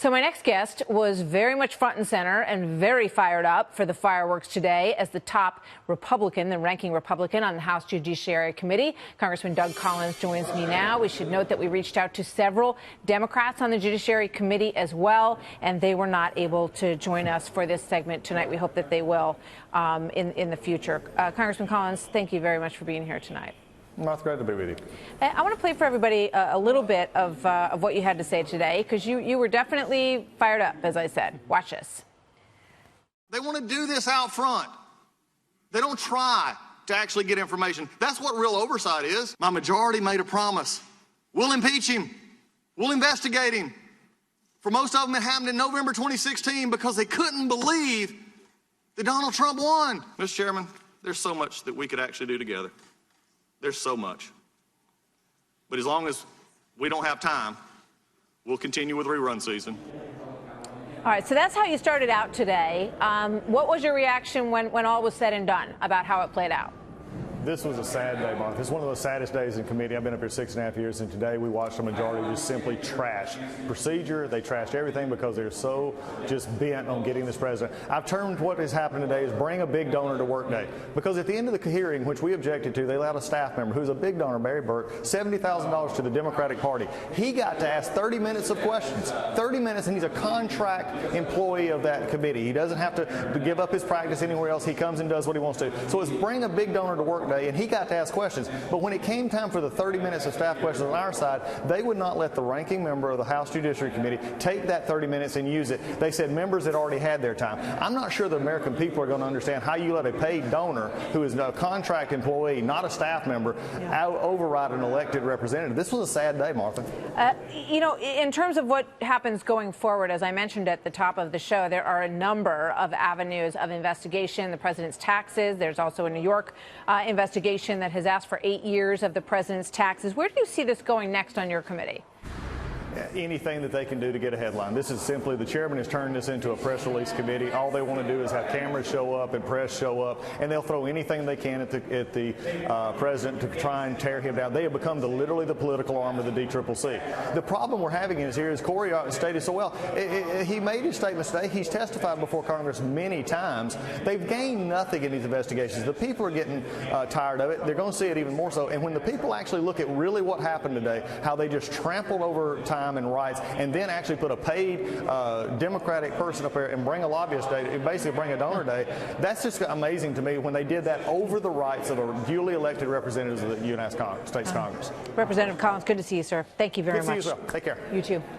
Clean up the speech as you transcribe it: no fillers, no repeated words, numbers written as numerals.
So my next guest was very much front and center and very fired up for the fireworks today as the top Republican, the ranking Republican on the House Judiciary Committee. Congressman Doug Collins joins me now. We should note that we reached out to several Democrats on the Judiciary Committee as well, and they were not able to join us for this segment tonight. We hope that they will in the future. Congressman Collins, thank you very much for being here tonight. Martha, glad to be with you. I want to play for everybody a little bit of what you had to say today, because you were definitely fired up, as I said. Watch this. They want to do this out front. They don't try to actually get information. That's what real oversight is. My majority made a promise. We'll impeach him. We'll investigate him. For most of them, it happened in November 2016 because they couldn't believe that Donald Trump won. Mr. Chairman, there's so much that we could actually do together. There's so much. But as long as we don't have time, we'll continue with rerun season. All right, so that's how you started out today. What was your reaction when all was said and done about how it played out? This was a sad day, Martha. It's one of the saddest days in committee. I've been up here 6.5 years, and today we watched a majority just simply trash procedure. They trashed everything because they're so just bent on getting this president. I've termed what has happened today as bring a big donor to work day. Because at the end of the hearing, which we objected to, they allowed a staff member who's a big donor, Barry Burke, $70,000 to the Democratic Party. He got to ask 30 minutes of questions. 30 minutes, and he's a contract employee of that committee. He doesn't have to give up his practice anywhere else. He comes and does what he wants to. So it's bring a big donor to work day, and he got to ask questions. But when it came time for the 30 minutes of staff questions on our side, they would not let the ranking member of the House Judiciary Committee take that 30 minutes and use it. They said members had already had their time. I'm not sure the American people are going to understand how you let a paid donor who is a contract employee, not a staff member, override an elected representative. This was a sad day, Martha. You know, in terms of what happens going forward, as I mentioned at the top of the show, there are a number of avenues of investigation. The president's taxes. There's also a New York investigation that has asked for 8 years of the president's taxes. Where do you see this going next on your committee? Anything that they can do to get a headline. This is simply, the chairman has turned this into a press release committee. All they want to do is have cameras show up and press show up, and they'll throw anything they can at the president to try and tear him down. They have become literally the political arm of the DCCC. The problem we're having is here, as Corey stated so well, he made his statement today. He's testified before Congress many times. They've gained nothing in these investigations. The people are getting tired of it. They're going to see it even more so. And when the people actually look at really what happened today, how they just trampled over time and rights, and then actually put a paid Democratic person up there and bring a lobbyist day, basically bring a donor day, that's just amazing to me when they did that over the rights of a duly elected representatives of the United States Congress. Representative Collins, good to see you, sir. Thank you very much. Good to see you as well. Take care. You too.